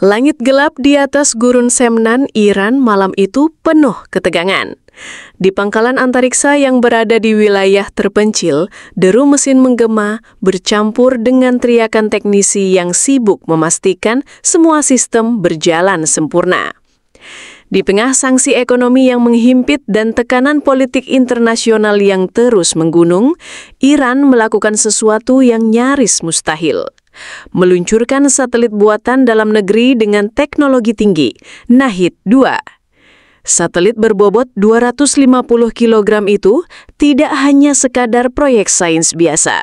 Langit gelap di atas gurun Semnan, Iran malam itu penuh ketegangan. Di pangkalan antariksa yang berada di wilayah terpencil, deru mesin menggema bercampur dengan teriakan teknisi yang sibuk memastikan semua sistem berjalan sempurna. Di tengah sanksi ekonomi yang menghimpit dan tekanan politik internasional yang terus menggunung, Iran melakukan sesuatu yang nyaris mustahil. Meluncurkan satelit buatan dalam negeri dengan teknologi tinggi, Nahid-2. Satelit berbobot 250 kg itu tidak hanya sekadar proyek sains biasa.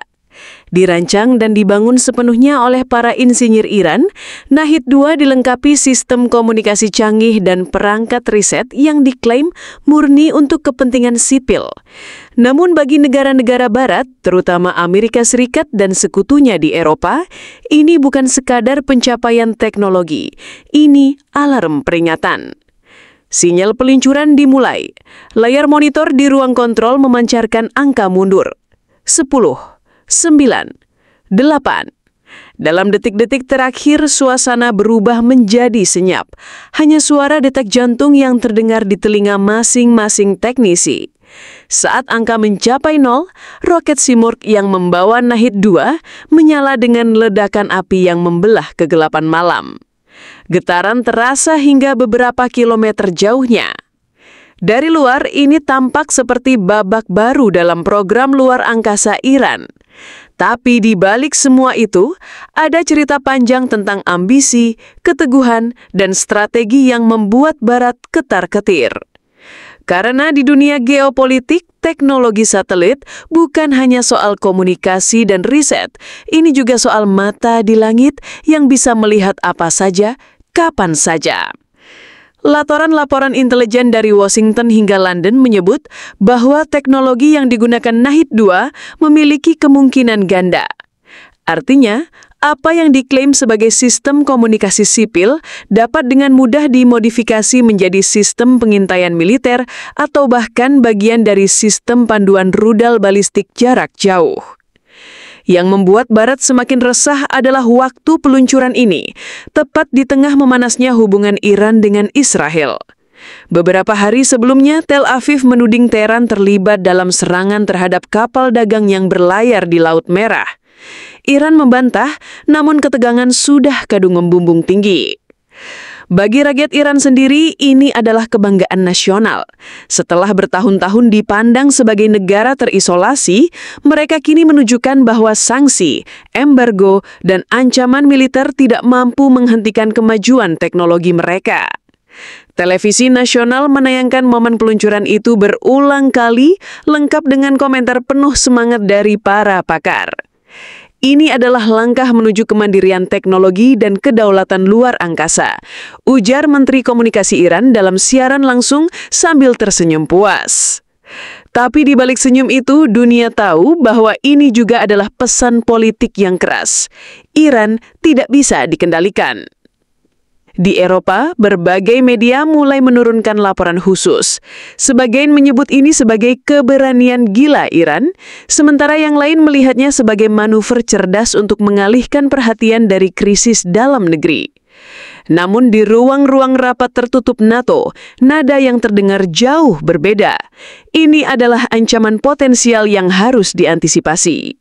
Dirancang dan dibangun sepenuhnya oleh para insinyur Iran, Nahid-2 dilengkapi sistem komunikasi canggih dan perangkat riset yang diklaim murni untuk kepentingan sipil. Namun bagi negara-negara barat, terutama Amerika Serikat dan sekutunya di Eropa, ini bukan sekadar pencapaian teknologi, ini alarm peringatan. Sinyal peluncuran dimulai. Layar monitor di ruang kontrol memancarkan angka mundur. 10, 9, 8. Dalam detik-detik terakhir, suasana berubah menjadi senyap. Hanya suara detak jantung yang terdengar di telinga masing-masing teknisi. Saat angka mencapai 0, roket Simurgh yang membawa Nahid-2 menyala dengan ledakan api yang membelah kegelapan malam. Getaran terasa hingga beberapa kilometer jauhnya. Dari luar, ini tampak seperti babak baru dalam program luar angkasa Iran. Tapi di balik semua itu, ada cerita panjang tentang ambisi, keteguhan, dan strategi yang membuat Barat ketar-ketir. Karena di dunia geopolitik, teknologi satelit bukan hanya soal komunikasi dan riset, ini juga soal mata di langit yang bisa melihat apa saja, kapan saja. Laporan intelijen dari Washington hingga London menyebut bahwa teknologi yang digunakan Nahid-2 memiliki kemungkinan ganda. Artinya, apa yang diklaim sebagai sistem komunikasi sipil dapat dengan mudah dimodifikasi menjadi sistem pengintaian militer atau bahkan bagian dari sistem panduan rudal balistik jarak jauh. Yang membuat Barat semakin resah adalah waktu peluncuran ini, tepat di tengah memanasnya hubungan Iran dengan Israel. Beberapa hari sebelumnya, Tel Aviv menuding Teheran terlibat dalam serangan terhadap kapal dagang yang berlayar di Laut Merah. Iran membantah, namun ketegangan sudah kadung membumbung tinggi. Bagi rakyat Iran sendiri, ini adalah kebanggaan nasional. Setelah bertahun-tahun dipandang sebagai negara terisolasi, mereka kini menunjukkan bahwa sanksi, embargo, dan ancaman militer tidak mampu menghentikan kemajuan teknologi mereka. Televisi nasional menayangkan momen peluncuran itu berulang kali, lengkap dengan komentar penuh semangat dari para pakar. Ini adalah langkah menuju kemandirian teknologi dan kedaulatan luar angkasa, ujar Menteri Komunikasi Iran dalam siaran langsung sambil tersenyum puas. Tapi di balik senyum itu, dunia tahu bahwa ini juga adalah pesan politik yang keras. Iran tidak bisa dikendalikan. Di Eropa, berbagai media mulai menurunkan laporan khusus. Sebagian menyebut ini sebagai keberanian gila Iran, sementara yang lain melihatnya sebagai manuver cerdas untuk mengalihkan perhatian dari krisis dalam negeri. Namun di ruang-ruang rapat tertutup NATO, nada yang terdengar jauh berbeda. Ini adalah ancaman potensial yang harus diantisipasi.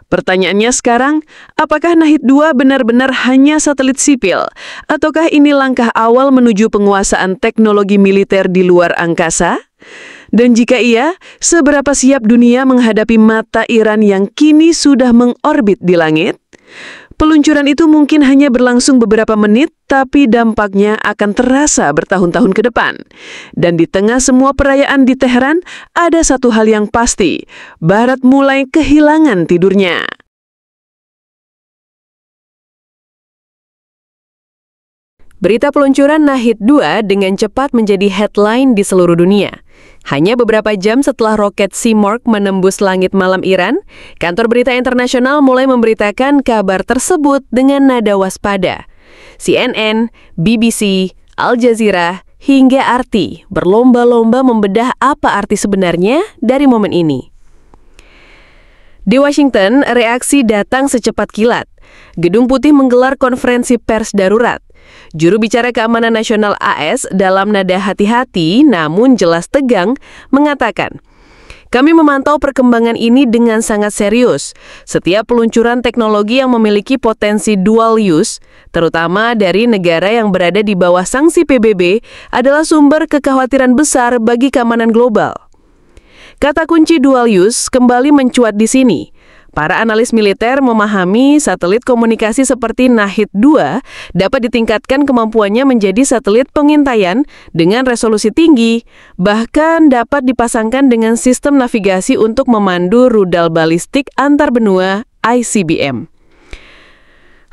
Pertanyaannya sekarang, apakah Nahid-2 benar-benar hanya satelit sipil? Ataukah ini langkah awal menuju penguasaan teknologi militer di luar angkasa? Dan jika iya, seberapa siap dunia menghadapi mata Iran yang kini sudah mengorbit di langit? Peluncuran itu mungkin hanya berlangsung beberapa menit, tapi dampaknya akan terasa bertahun-tahun ke depan. Dan di tengah semua perayaan di Teheran, ada satu hal yang pasti, Barat mulai kehilangan tidurnya. Berita peluncuran Nahid-2 dengan cepat menjadi headline di seluruh dunia. Hanya beberapa jam setelah roket Simurgh menembus langit malam Iran, kantor berita internasional mulai memberitakan kabar tersebut dengan nada waspada. CNN, BBC, Al Jazeera, hingga RT berlomba-lomba membedah apa arti sebenarnya dari momen ini. Di Washington, reaksi datang secepat kilat. Gedung Putih menggelar konferensi pers darurat. Juru bicara Keamanan Nasional AS dalam nada hati-hati namun jelas tegang mengatakan, "Kami memantau perkembangan ini dengan sangat serius. Setiap peluncuran teknologi yang memiliki potensi dual use, terutama dari negara yang berada di bawah sanksi PBB, adalah sumber kekhawatiran besar bagi keamanan global." Kata kunci dual use kembali mencuat di sini. Para analis militer memahami satelit komunikasi seperti Nahid-2 dapat ditingkatkan kemampuannya menjadi satelit pengintaian dengan resolusi tinggi, bahkan dapat dipasangkan dengan sistem navigasi untuk memandu rudal balistik antar benua ICBM.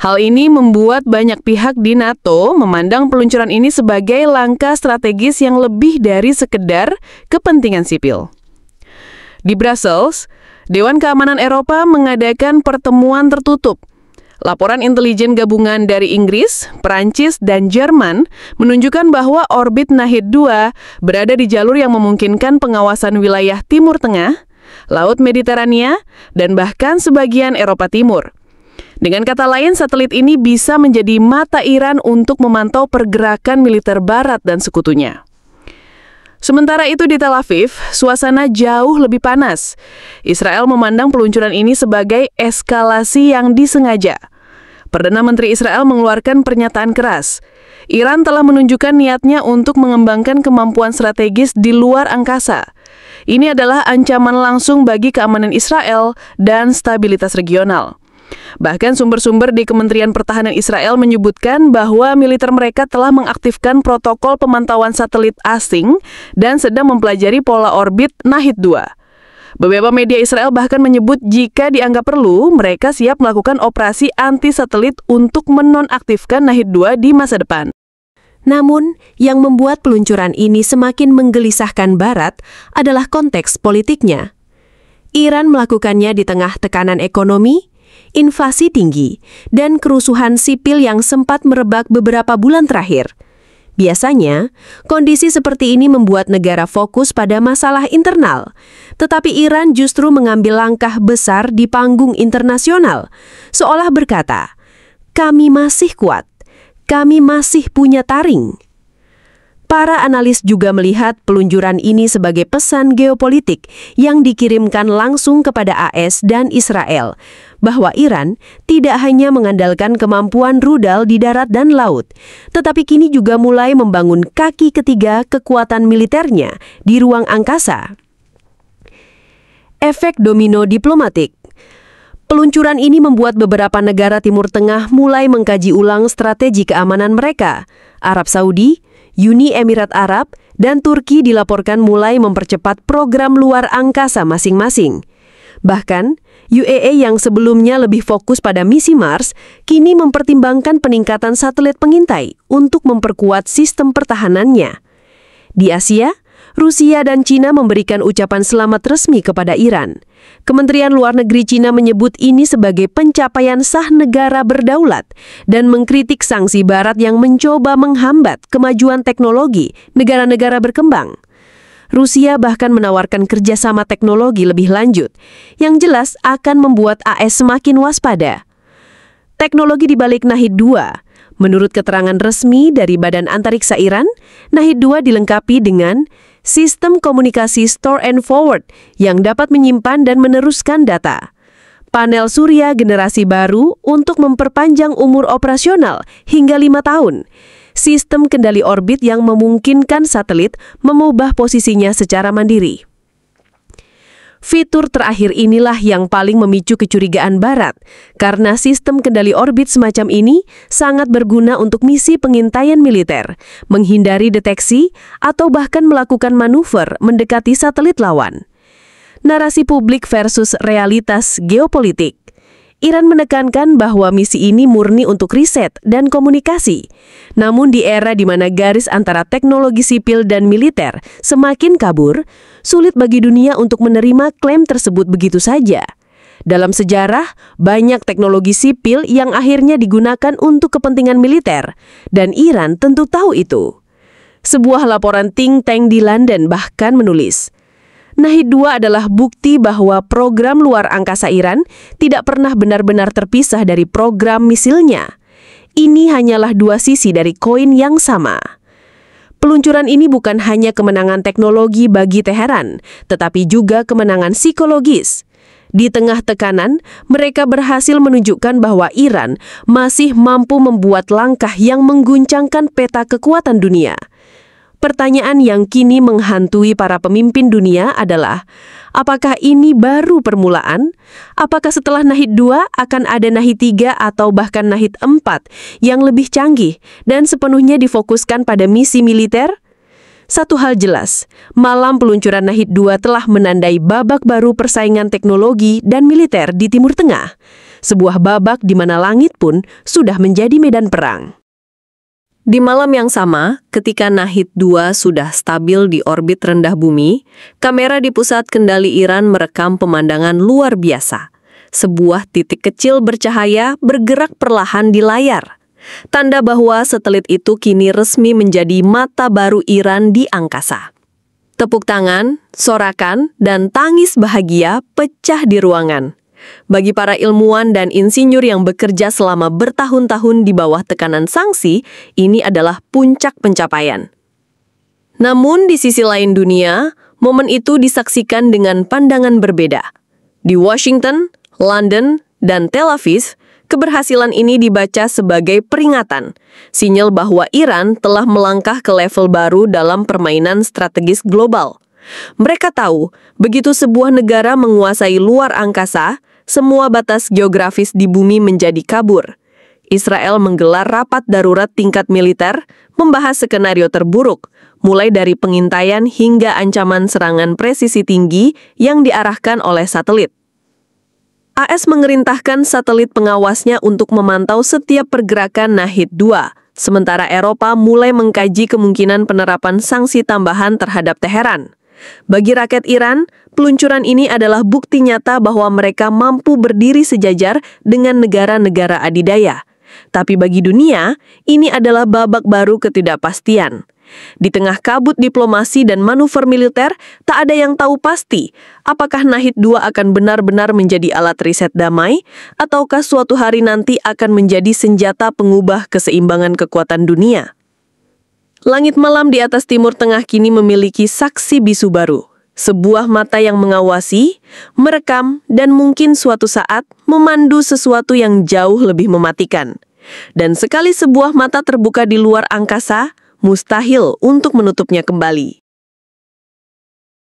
Hal ini membuat banyak pihak di NATO memandang peluncuran ini sebagai langkah strategis yang lebih dari sekedar kepentingan sipil. Di Brussels, Dewan Keamanan Eropa mengadakan pertemuan tertutup. Laporan intelijen gabungan dari Inggris, Prancis, dan Jerman menunjukkan bahwa orbit Nahid-2 berada di jalur yang memungkinkan pengawasan wilayah Timur Tengah, Laut Mediterania, dan bahkan sebagian Eropa Timur. Dengan kata lain, satelit ini bisa menjadi mata Iran untuk memantau pergerakan militer Barat dan sekutunya. Sementara itu di Tel Aviv, suasana jauh lebih panas. Israel memandang peluncuran ini sebagai eskalasi yang disengaja. Perdana Menteri Israel mengeluarkan pernyataan keras. Iran telah menunjukkan niatnya untuk mengembangkan kemampuan strategis di luar angkasa. Ini adalah ancaman langsung bagi keamanan Israel dan stabilitas regional. Bahkan sumber-sumber di Kementerian Pertahanan Israel menyebutkan bahwa militer mereka telah mengaktifkan protokol pemantauan satelit asing dan sedang mempelajari pola orbit Nahid-2. Beberapa media Israel bahkan menyebut jika dianggap perlu, mereka siap melakukan operasi anti-satelit untuk menonaktifkan Nahid-2 di masa depan. Namun, yang membuat peluncuran ini semakin menggelisahkan Barat adalah konteks politiknya. Iran melakukannya di tengah tekanan ekonomi, invasi tinggi, dan kerusuhan sipil yang sempat merebak beberapa bulan terakhir. Biasanya, kondisi seperti ini membuat negara fokus pada masalah internal, tetapi Iran justru mengambil langkah besar di panggung internasional, seolah berkata, "Kami masih kuat, kami masih punya taring." Para analis juga melihat peluncuran ini sebagai pesan geopolitik yang dikirimkan langsung kepada AS dan Israel, bahwa Iran tidak hanya mengandalkan kemampuan rudal di darat dan laut, tetapi kini juga mulai membangun kaki ketiga kekuatan militernya di ruang angkasa. Efek domino diplomatik. Peluncuran ini membuat beberapa negara Timur Tengah mulai mengkaji ulang strategi keamanan mereka. Arab Saudi, Uni Emirat Arab, dan Turki dilaporkan mulai mempercepat program luar angkasa masing-masing. Bahkan, UAE yang sebelumnya lebih fokus pada misi Mars, kini mempertimbangkan peningkatan satelit pengintai untuk memperkuat sistem pertahanannya. Di Asia, Rusia dan Cina memberikan ucapan selamat resmi kepada Iran. Kementerian Luar Negeri Cina menyebut ini sebagai pencapaian sah negara berdaulat dan mengkritik sanksi Barat yang mencoba menghambat kemajuan teknologi negara-negara berkembang. Rusia bahkan menawarkan kerjasama teknologi lebih lanjut, yang jelas akan membuat AS semakin waspada. Teknologi di balik Nahid-2. Menurut keterangan resmi dari Badan Antariksa Iran, Nahid-2 dilengkapi dengan sistem komunikasi store and forward yang dapat menyimpan dan meneruskan data, panel surya generasi baru untuk memperpanjang umur operasional hingga 5 tahun, sistem kendali orbit yang memungkinkan satelit mengubah posisinya secara mandiri. Fitur terakhir inilah yang paling memicu kecurigaan Barat, karena sistem kendali orbit semacam ini sangat berguna untuk misi pengintaian militer, menghindari deteksi, atau bahkan melakukan manuver mendekati satelit lawan. Narasi publik versus realitas geopolitik. Iran menekankan bahwa misi ini murni untuk riset dan komunikasi. Namun di era di mana garis antara teknologi sipil dan militer semakin kabur, sulit bagi dunia untuk menerima klaim tersebut begitu saja. Dalam sejarah, banyak teknologi sipil yang akhirnya digunakan untuk kepentingan militer, dan Iran tentu tahu itu. Sebuah laporan think tank di London bahkan menulis, Nahid-2 adalah bukti bahwa program luar angkasa Iran tidak pernah benar-benar terpisah dari program misilnya. ini hanyalah dua sisi dari koin yang sama. Peluncuran ini bukan hanya kemenangan teknologi bagi Teheran, tetapi juga kemenangan psikologis. Di tengah tekanan, mereka berhasil menunjukkan bahwa Iran masih mampu membuat langkah yang mengguncangkan peta kekuatan dunia. Pertanyaan yang kini menghantui para pemimpin dunia adalah, apakah ini baru permulaan? Apakah setelah Nahid 2 akan ada Nahid 3 atau bahkan Nahid 4 yang lebih canggih dan sepenuhnya difokuskan pada misi militer? Satu hal jelas, malam peluncuran Nahid 2 telah menandai babak baru persaingan teknologi dan militer di Timur Tengah. Sebuah babak di mana langit pun sudah menjadi medan perang. Di malam yang sama, ketika Nahid 2 sudah stabil di orbit rendah bumi, kamera di pusat kendali Iran merekam pemandangan luar biasa. Sebuah titik kecil bercahaya bergerak perlahan di layar. Tanda bahwa satelit itu kini resmi menjadi mata baru Iran di angkasa. Tepuk tangan, sorakan, dan tangis bahagia pecah di ruangan. Bagi para ilmuwan dan insinyur yang bekerja selama bertahun-tahun di bawah tekanan sanksi, ini adalah puncak pencapaian. Namun di sisi lain dunia, momen itu disaksikan dengan pandangan berbeda. Di Washington, London, dan Tel Aviv, keberhasilan ini dibaca sebagai peringatan, sinyal bahwa Iran telah melangkah ke level baru dalam permainan strategis global. Mereka tahu, begitu sebuah negara menguasai luar angkasa, semua batas geografis di bumi menjadi kabur. Israel menggelar rapat darurat tingkat militer, membahas skenario terburuk, mulai dari pengintaian hingga ancaman serangan presisi tinggi yang diarahkan oleh satelit. AS mengerintahkan satelit pengawasnya untuk memantau setiap pergerakan Nahid 2, sementara Eropa mulai mengkaji kemungkinan penerapan sanksi tambahan terhadap Teheran. Bagi rakyat Iran, peluncuran ini adalah bukti nyata bahwa mereka mampu berdiri sejajar dengan negara-negara adidaya. Tapi bagi dunia, ini adalah babak baru ketidakpastian. Di tengah kabut diplomasi dan manuver militer, tak ada yang tahu pasti apakah Nahid 2 akan benar-benar menjadi alat riset damai, ataukah suatu hari nanti akan menjadi senjata pengubah keseimbangan kekuatan dunia. Langit malam di atas Timur Tengah kini memiliki saksi bisu baru. Sebuah mata yang mengawasi, merekam, dan mungkin suatu saat memandu sesuatu yang jauh lebih mematikan. Dan sekali sebuah mata terbuka di luar angkasa, mustahil untuk menutupnya kembali.